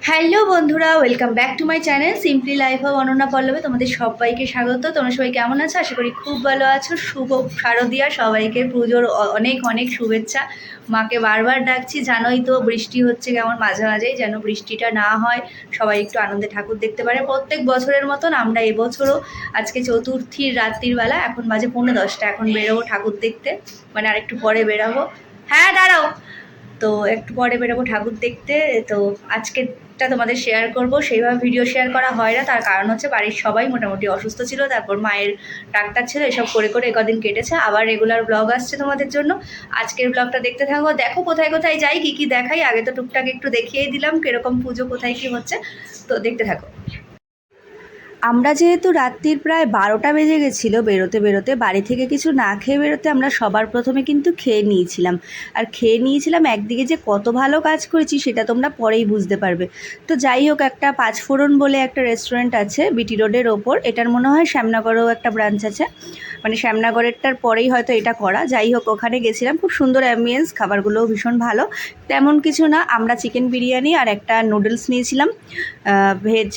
Hello বন্ধুরা, welcome back to my channel simply life of Ananya পল্লবে। তোমাদের সবাইকে স্বাগত। তোমরা সবাই কেমন আছো? আশা করি খুব ভালো আছো। শুভ শারদিয়া, সবাইকে পুজোর অনেক অনেক শুভেচ্ছা। মাকে বারবার ডাকছি, জানোই তো বৃষ্টি হচ্ছে কেমন মাঝে মাঝেই, যেন বৃষ্টিটা না হয়, সবাই একটু আনন্দে ঠাকুর দেখতে পারে। প্রত্যেক বছরের মতন আমরা এবছরও আজকে চতুর্থীর রাত্রির বেলা, এখন বাজে 9:45, এখন বেরোবো ঠাকুর দেখতে, মানে আরেকটু পরে বেরোবো। হ্যাঁ দাঁড়াও, তো একটু পরে বেরোবো ঠাকুর দেখতে। তো আজকেরটা তোমাদের শেয়ার করব, সেইভাবে ভিডিও শেয়ার করা হয় না, তার কারণ হচ্ছে বাড়ির সবাই মোটামুটি অসুস্থ ছিল, তারপর মায়ের ডাক্তার ছিল, এসব করে করে কদিন কেটেছে। আবার রেগুলার ব্লগ আসছে তোমাদের জন্য। আজকের ব্লগটা দেখতে থাকো, দেখো কোথায় কোথায় যাই, কী কী দেখাই। আগে তো টুকটাক একটু দেখিয়েই দিলাম কীরকম পুজো, কোথায় কী হচ্ছে, তো দেখতে থাকো। আমরা যেহেতু রাত্রির প্রায় 12টা বেজে গেছিলো বেরোতে বেরোতে, বাড়ি থেকে কিছু না খেয়ে বেরোতে, আমরা সবার প্রথমে কিন্তু খেয়ে নিয়েছিলাম। আর খেয়ে নিয়েছিলাম, একদিকে যে কত ভালো কাজ করেছি সেটা তোমরা পরেই বুঝতে পারবে। তো যাই হোক, একটা পাঁচফোড়ন বলে একটা রেস্টুরেন্ট আছে বিটি রোডের ওপর, এটার মনে হয় শ্যামনগরেও একটা ব্রাঞ্চ আছে, মানে শ্যামনগরেরটার পরেই হয়তো এটা করা। যাই হোক, ওখানে গেছিলাম, খুব সুন্দর অ্যাম্বিয়েন্স, খাবারগুলোও ভীষণ ভালো। তেমন কিছু না, আমরা চিকেন বিরিয়ানি আর একটা নুডলস নিয়েছিলাম, ভেজ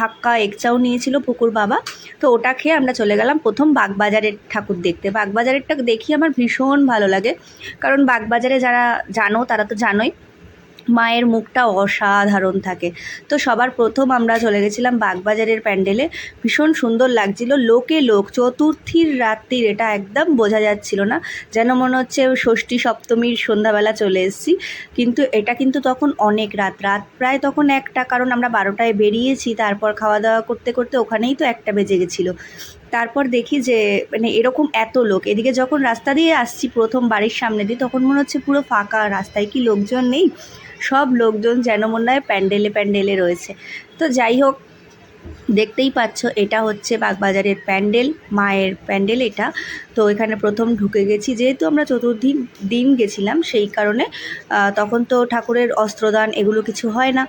হাক্কা এগ চাও নিয়েছিল পুকুর বাবা। তো ওটা খেয়ে আমরা চলে গেলাম প্রথম বাগবাজারের ঠাকুর দেখতে। বাগবাজারেরটা দেখি আমার ভীষণ ভালো লাগে, কারণ বাগবাজারে যারা জানো তারা তো জানোই মায়ের মুখটা অসাধারণ থাকে। তো সবার প্রথম আমরা চলে গেছিলাম বাগবাজারের প্যান্ডেলে, ভীষণ সুন্দর লাগছিল। লোকে লোক, চতুর্থীর রাত্রির এটা একদম বোঝা যাচ্ছিল না, যেন মনে হচ্ছে ষষ্ঠী সপ্তমীর সন্ধ্যাবেলা চলে এসেছি। কিন্তু এটা কিন্তু তখন অনেক রাত প্রায় তখন 1টা, কারণ আমরা 12টায় বেরিয়েছি, তারপর খাওয়া দাওয়া করতে করতে ওখানেই তো 1টা বেজে গেছিলো। তারপর দেখি যে মানে এরকম এত লোক, এদিকে যখন রাস্তা দিয়ে আসছি প্রথম বাড়ির সামনে দিয়ে, তখন মনে হচ্ছে পুরো ফাঁকা, রাস্তায় কি লোকজন নেই, সব লোকজন যেন মনে হয় প্যান্ডেলে প্যান্ডেলে রয়েছে। তো যাই হোক, দেখতেই পাচ্ছ এটা হচ্ছে বাগবাজারের প্যান্ডেল, মায়ের প্যান্ডেল এটা। তো এখানে প্রথম ঢুকে গেছি, যেহেতু আমরা চতুর্থী দিন গেছিলাম সেই কারণে তখন তো ঠাকুরের অস্ত্রদান এগুলো কিছু হয় না,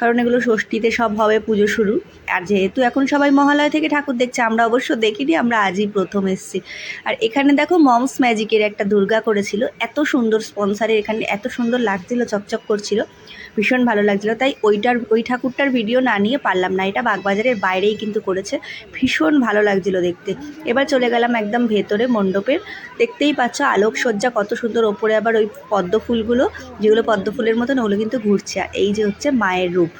কারণ এগুলো ষষ্ঠীতে সব হবে পুজো শুরু। আর যেহেতু এখন সবাই মহালয়া থেকে ঠাকুর দেখছে, আমরা অবশ্য দেখিনি, আমরা আজই প্রথম এসেছি। আর এখানে দেখো মমস ম্যাজিকের একটা দুর্গা করেছিল, এত সুন্দর স্পন্সারে, এখানে এত সুন্দর লাগছিল, চকচক করছিল, ভীষণ ভালো লাগছিলো। তাই ওই ঠাকুরটার ভিডিও না নিয়ে পারলাম না, এটা বাগবাজারের বাইরেই কিন্তু করেছে, ভীষণ ভালো লাগছিলো দেখতে। এবার চলে গেলাম একদম ভেতরে মণ্ডপের, দেখতেই পাচ্ছ আলোকসজ্জা কত সুন্দর, ওপরে আবার ওই পদ্ম ফুলগুলো, যেগুলো পদ্ম ফুলের মতন, ওগুলো কিন্তু ঘুরছে। আর এই যে হচ্ছে মায়ের রূপ,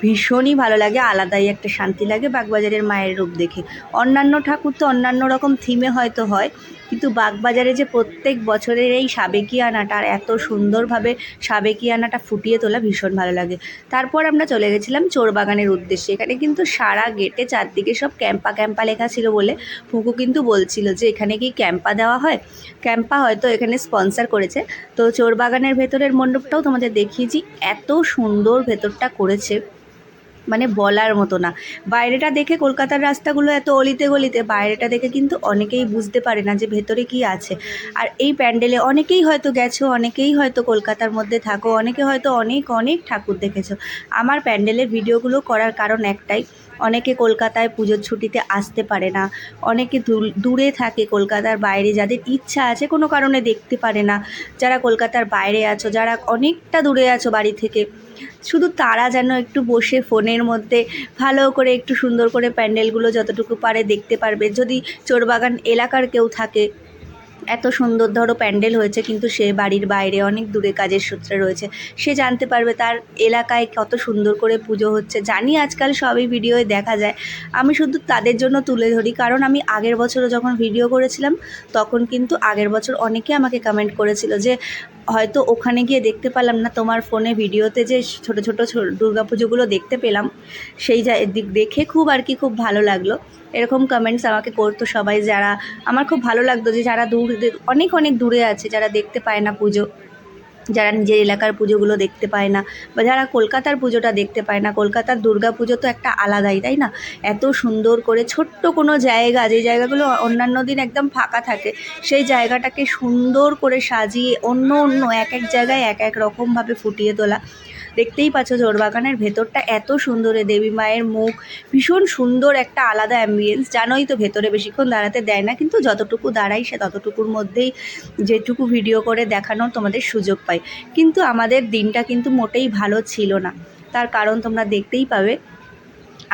ভীষণই ভালো লাগে, আলাদাই একটা শান্তি লাগে বাগবাজারের মায়ের রূপ দেখে। অন্যান্য ঠাকুর তো অন্যান্য রকম থিমে হয়তো হয়, কিন্তু বাগবাজারে যে প্রত্যেক বছরের এই সাবেকিয়ানাটা, আর এত সুন্দরভাবে সাবেকিয়ানাটা ফুটিয়ে তোলা, ভীষণ ভালো লাগে। তারপর আমরা চলে গেছিলাম চোরবাগানের উদ্দেশ্যে। এখানে কিন্তু সারা গেটে চারদিকে সব ক্যাম্পা ক্যাম্পা লেখা ছিল বলে ফুকু কিন্তু বলছিল যে এখানে কি ক্যাম্পা দেওয়া হয়, ক্যাম্পা হয়তো এখানে স্পন্সার করেছে। তো চোরবাগানের ভেতরের মণ্ডপটাও তোমাদের দেখিয়েছি, এত সুন্দর ভেতরটা করেছে, মানে বলার মতো না। বাইরেটা দেখে কলকাতার রাস্তাগুলো এত অলিতে গলিতে, বাইরেটা দেখে কিন্তু অনেকেই বুঝতে পারে না যে ভেতরে কি আছে। আর এই প্যান্ডেলে অনেকেই হয়তো গেছো, অনেকেই হয়তো কলকাতার মধ্যে থাকো, অনেকে হয়তো অনেক অনেক ঠাকুর দেখেছো। আমার প্যান্ডেলের ভিডিওগুলো করার কারণ একটাই, অনেকে কলকাতায় পুজোর ছুটিতে আসতে পারে না, অনেকে দূরে থাকে কলকাতার বাইরে, যাদের ইচ্ছা আছে কোনো কারণে দেখতে পারে না। যারা কলকাতার বাইরে আছো, যারা অনেকটা দূরে আছো বাড়ি থেকে, শুধু তারা যেন একটু বসে ফোনের মধ্যে ভালো করে একটু সুন্দর করে প্যান্ডেলগুলো যতটুকু পারে দেখতে পারবে। যদি চোরবাগান এলাকার কেউ থাকে, এত সুন্দর ধরো প্যান্ডেল হয়েছে, কিন্তু সে বাড়ির বাইরে অনেক দূরে কাজের সূত্রে রয়েছে, সে জানতে পারবে তার এলাকায় কত সুন্দর করে পুজো হচ্ছে। জানি আজকাল সবই ভিডিওয় দেখা যায়, আমি শুধু তাদের জন্য তুলে ধরি, কারণ আমি আগের বছরও যখন ভিডিও করেছিলাম, তখন কিন্তু আগের বছর অনেকে আমাকে কমেন্ট করেছিল যে হয়তো ওখানে গিয়ে দেখতে পেলাম না, তোমার ফোনে ভিডিওতে যে ছোটো ছোটো দুর্গা পুজোগুলো দেখতে পেলাম, সেই দিক দেখে খুব আর কি খুব ভালো লাগলো। এরকম কমেন্টস আমাকে করতো সবাই, যারা আমার খুব ভালো লাগতো যে যারা অনেক অনেক দূরে আছে, যারা দেখতে পায় না পুজো, যারা নিজের এলাকার পুজোগুলো দেখতে পায় না, বা যারা কলকাতার পুজোটা দেখতে পায় না। কলকাতার দুর্গা পুজো তো একটা আলাদাই, তাই না? এত সুন্দর করে ছোট্ট কোনো জায়গা, যে জায়গাগুলো অন্যান্য দিন একদম ফাঁকা থাকে, সেই জায়গাটাকে সুন্দর করে সাজিয়ে অন্য অন্য এক এক জায়গায় এক এক রকমভাবে ফুটিয়ে তোলা। দেখতেই পাচ্ছ জোরবাগানের ভেতরটা এত সুন্দর, দেবী মায়ের মুখ, ভীষণ সুন্দর একটা আলাদা অ্যাম্বিয়েন্স। জানোই তো ভেতরে বেশিক্ষণ দাঁড়াতে দেয় না, কিন্তু যতটুকু দাঁড়াই সে ততটুকুর মধ্যেই যেটুকু ভিডিও করে দেখানোর তোমাদের সুযোগ পাই। কিন্তু আমাদের দিনটা কিন্তু মোটেই ভালো ছিল না, তার কারণ তোমরা দেখতেই পাবে।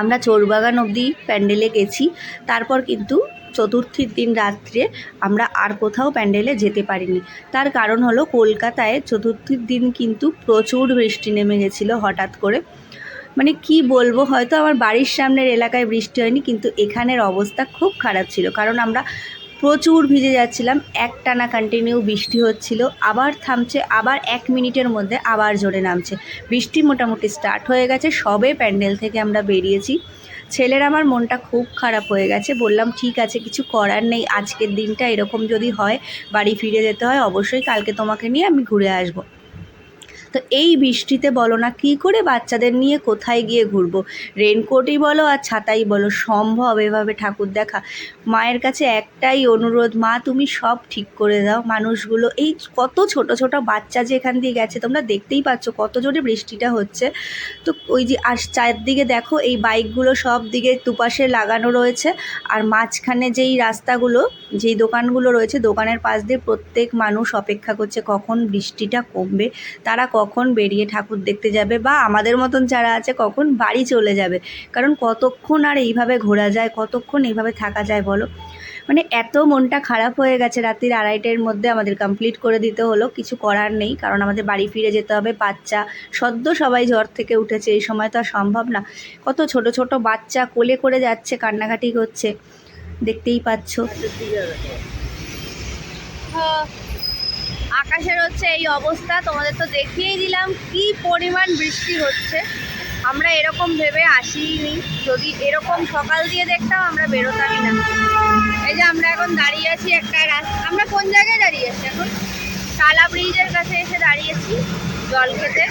আমরা চোরবাগান অবধি প্যান্ডেলে গেছি, তারপর কিন্তু চতুর্থীর দিন রাত্রে আমরা আর কোথাও প্যান্ডেলে যেতে পারিনি। তার কারণ হলো কলকাতায় চতুর্থীর দিন কিন্তু প্রচুর বৃষ্টি নেমে গেছিলো হঠাৎ করে। মানে কি বলবো, হয়তো আমার বাড়ির সামনের এলাকায় বৃষ্টি হয়নি, কিন্তু এখানের অবস্থা খুব খারাপ ছিল। কারণ আমরা প্রচুর ভিজে যাচ্ছিলাম, একটানা কন্টিনিউ বৃষ্টি হচ্ছিল, আবার থামছে, আবার 1 মিনিটের মধ্যে আবার জোরে নামছে। বৃষ্টি মোটামুটি স্টার্ট হয়ে গেছে, সবে প্যান্ডেল থেকে আমরা বেরিয়েছি। ছেলের আমার মনটা খুব খারাপ হয়ে গেছে। বললাম ঠিক আছে, কিছু করার নেই, আজকের দিনটা এরকম যদি হয়, বাড়ি ফিরে যেতে হয়, অবশ্যই কালকে তোমাকে নিয়ে আমি ঘুরে আসবো। তো এই বৃষ্টিতে বলো না কী করে বাচ্চাদের নিয়ে কোথায় গিয়ে ঘুরবো? রেনকোটই বলো আর ছাতাই বলো, সম্ভব এভাবে ঠাকুর দেখা? মায়ের কাছে একটাই অনুরোধ, মা তুমি সব ঠিক করে দাও। মানুষগুলো, এই কত ছোট ছোট বাচ্চা যে এখান দিয়ে গেছে, তোমরা দেখতেই পাচ্ছ কত জোরে বৃষ্টিটা হচ্ছে। তো ওই যে চারদিকে দেখো, এই বাইকগুলো সব দিকে দুপাশে লাগানো রয়েছে, আর মাঝখানে যেই রাস্তাগুলো, যেই দোকানগুলো রয়েছে, দোকানের পাশ দিয়ে প্রত্যেক মানুষ অপেক্ষা করছে কখন বৃষ্টিটা কমবে, তারা কখন বেরিয়ে ঠাকুর দেখতে যাবে, বা আমাদের মতন যারা আছে কখন বাড়ি চলে যাবে। কারণ কতক্ষণ আর এইভাবে ঘোরা যায়, কতক্ষণ এইভাবে থাকা যায় বলো? মানে এত মনটা খারাপ হয়ে গেছে। রাত্রির 2:30-এর মধ্যে আমাদের কমপ্লিট করে দিতে হলো, কিছু করার নেই, কারণ আমাদের বাড়ি ফিরে যেতে হবে। বাচ্চা সদ্য সবাই জ্বর থেকে উঠেছে, এই সময় তো আর সম্ভব না। কত ছোট ছোট বাচ্চা কোলে করে যাচ্ছে, কান্নাকাটি করছে, দেখতেই পাচ্ছ। আকাশের হচ্ছে এই অবস্থা, তোমাদের তো দেখিয়েই দিলাম কি পরিমাণ বৃষ্টি হচ্ছে। আমরা এরকম ভেবে আসিনি, যদি এরকম সকাল দিয়ে দেখতাম আমরা বেরোতামই না। এই যে আমরা এখন দাঁড়িয়ে আছি একটা রাস্তা, আমরা কোন জায়গায় দাঁড়িয়ে আছি এখন? টালা ব্রিজের কাছে এসে দাঁড়িয়েছি জল খেতে।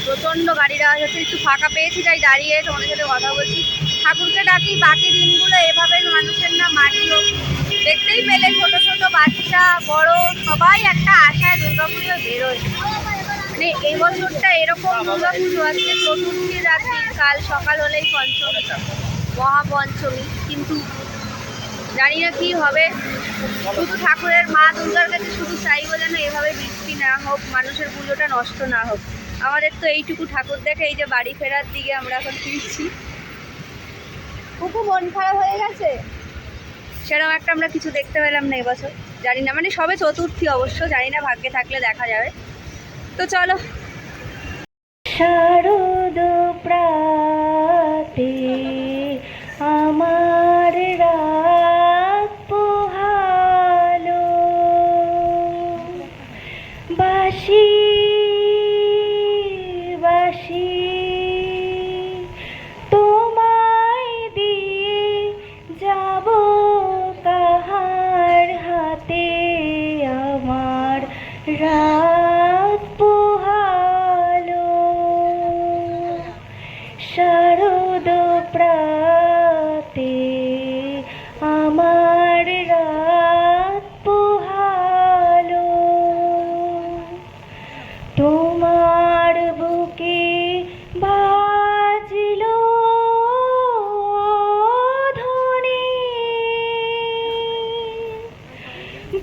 প্রচণ্ড গাড়ির আওয়াজ হচ্ছে, একটু ফাঁকা পেয়েছি তাই দাঁড়িয়ে তোমাদের সাথে কথা বলছি। ঠাকুরকে ডাকি বাকি দিনগুলো এভাবে মানুষের না মাটি হোক। দেখতেই পেলে ছোট ছোট বাচ্চা বড় সবাই একটা আশায় দুর্গাপুজো বেরোয়। মানে এই বছরটা এরকম দুর্গাপুজো, আজকে চতুর্থীর রাত্রি, কাল সকাল হলেই পঞ্চমী, মহাপঞ্চমী, কিন্তু জানি না কী হবে। শুধু ঠাকুরের মা দুর্গার কাছে শুধু চাইবো যেন এভাবে বৃষ্টি না হোক, মানুষের পুজোটা নষ্ট না হোক। আমাদের তো এইটুকু ঠাকুর দেখে, এই যে বাড়ি ফেরার দিকে আমরা এখন ফিরছি, খুব মন খারাপ হয়ে গেছে। সেরকম একটা আমরা কিছু দেখতে পেলাম না এবছর, জানি না, মানে সবে চতুর্থী অবশ্য, জানি না, ভাগ্যে থাকলে দেখা যাবে। তো চলো। শারদ প্রাতে আমার রাত পোহালো, বাঁশি বাঁশি তোমায় দিয়ে যাব কাহার হাতে, আমার রাত পোহালো। শারদ প্রাতে আমার রাত পোহালো, তোমার বুকে বাজল ধ্বনি,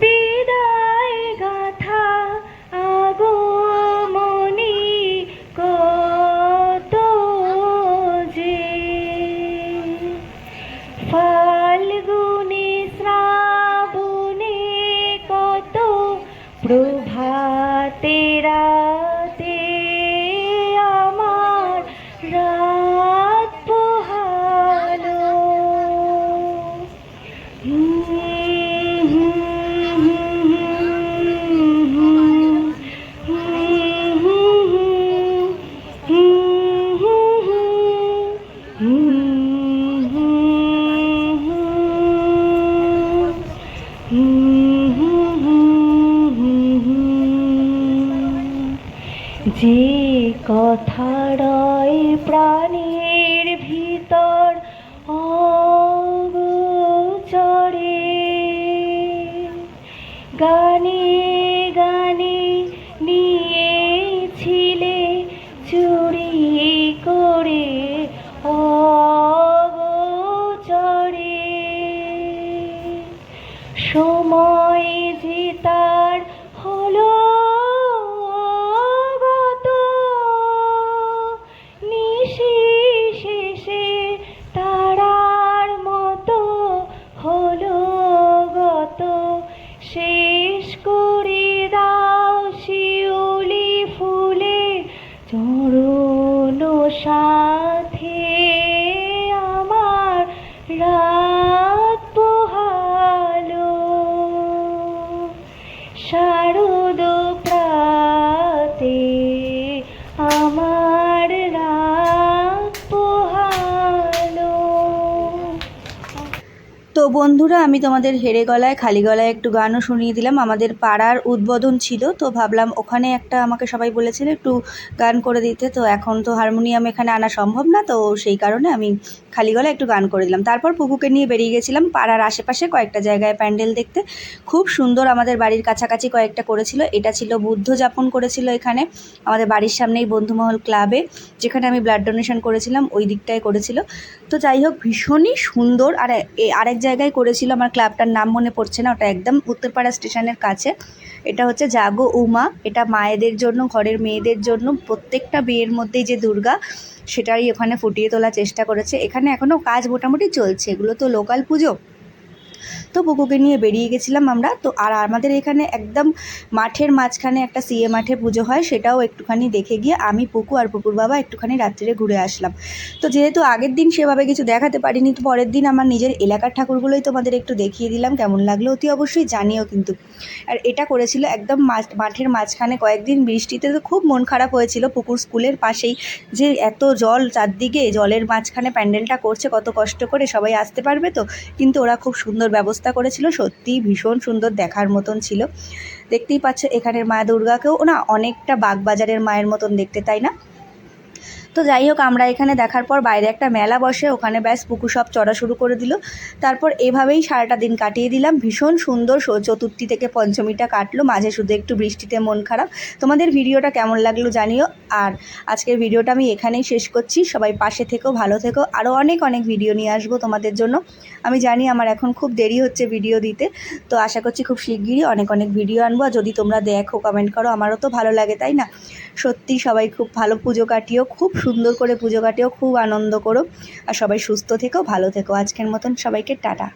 বিদায় গাথা আগমনী কত যে, ফাল্গুনে শ্রাবণে কত প্রভাতে রাতে আমার রাত পোহালো। যে কথা রয় প্রাণের ভিতর অগোচরে, গানে গানে নিয়েছিলে চুরি করে অগোচরে, সময় যে তার হলো গত, নিশি শেষে তারার মতো হলো গত, শেষ করে দাও শিউলি ফুলে চরণ সাথে আমার রাত পোহালো, শারদ প্রাতে আমার রাত পোহালো। তো বন্ধুরা, আমি তোমাদের হেরে গলায় খালি গলায় একটু গানও শুনিয়ে দিলাম। আমাদের পাড়ার উদ্বোধন ছিল, তো ভাবলাম ওখানে একটা আমাকে সবাই বলেছিল একটু গান করে দিতে, তো এখন তো হারমোনিয়াম এখানে আনা সম্ভব না, তো সেই কারণে আমি খালি গলায় একটু গান করে দিলাম। তারপর পুকুকে নিয়ে বেরিয়ে গেছিলাম পাড়ার আশেপাশে কয়েকটা জায়গায় প্যান্ডেল দেখতে। খুব সুন্দর, আমাদের বাড়ির কাছাকাছি কয়েকটা করেছিল। এটা ছিল বুদ্ধ যাপন করেছিল এখানে আমাদের বাড়ির সামনেই বন্ধুমহল ক্লাবে, যেখানে আমি ব্লাড ডোনেশন করেছিলাম, ওই দিকটায় করেছিল। তো যাই হোক, ভীষণই সুন্দর। আর আরেক জায়গায় করেছিল, আমার ক্লাবটার নাম মনে পড়ছে না, ওটা একদম উত্তরপাড়া স্টেশনের কাছে। এটা হচ্ছে জাগো উমা, এটা মায়েদের জন্য, ঘরের মেয়েদের জন্য, প্রত্যেকটা বিয়ের মধ্যেই যে দুর্গা সেটাই ওখানে ফুটিয়ে তোলার চেষ্টা করেছে। এখানে এখনও কাজ মোটামুটি চলছে, এগুলো তো লোকাল পুজো। তো পুকুকে নিয়ে বেরিয়ে গেছিলাম আমরা। তো আর আমাদের এখানে একদম মাঠের মাঝখানে একটা সিএ মাঠে পুজো হয়, সেটাও একটুখানি দেখে গিয়ে আমি, পুকু আর পুকুর বাবা একটুখানি রাত্রিরে ঘুরে আসলাম। তো যেহেতু আগের দিন সেভাবে কিছু দেখাতে পারিনি, তো পরের দিন আমার নিজের এলাকার ঠাকুরগুলোই তোমাদের একটু দেখিয়ে দিলাম। কেমন লাগলো অতি অবশ্যই জানিও কিন্তু। আর এটা করেছিল একদম মাঠের মাঝখানে। কয়েকদিন বৃষ্টিতে তো খুব মন খারাপ হয়েছিল, পুকুর স্কুলের পাশেই যে এত জল চারদিকে, জলের মাঝখানে প্যান্ডেলটা করছে কত কষ্ট করে, সবাই আসতে পারবে তো, কিন্তু ওরা খুব সুন্দর ব্যবস্থা করেছিল, সত্যিই ভীষণ সুন্দর, দেখার মতন ছিল। দেখতেই পাচ্ছ এখানের মা দুর্গাকেও না অনেকটা বাগবাজারের মায়ের মতন দেখতে, তাই না? তো যাই হোক, আমরা এখানে দেখার পর বাইরে একটা মেলা বসে, ওখানে ব্যাস পুকু সব চড়া শুরু করে দিল। তারপর এভাবেই সারাটা দিন কাটিয়ে দিলাম। ভীষণ সুন্দর চতুর্থী থেকে পঞ্চমীটা কাটলো, মাঝে শুধু একটু বৃষ্টিতে মন খারাপ। তোমাদের ভিডিওটা কেমন লাগলো জানিও। আর আজকের ভিডিওটা আমি এখানেই শেষ করছি। সবাই পাশে থেকো, ভালো থেকো। আরও অনেক অনেক ভিডিও নিয়ে আসবো তোমাদের জন্য। আমি জানি আমার এখন খুব দেরি হচ্ছে ভিডিও দিতে, তো আশা করছি খুব শিগগিরই অনেক অনেক ভিডিও আনবো। আর যদি তোমরা দেখো, কমেন্ট করো, আমারও তো ভালো লাগে, তাই না? সত্যি সবাই খুব ভালো পুজো কাটিও, খুব সুন্দর করে পুজো কাটিও, খুব আনন্দ করো। আর সবাই সুস্থ থেকো, ভালো থেকো। আজকের মতন সবাইকে টাটা।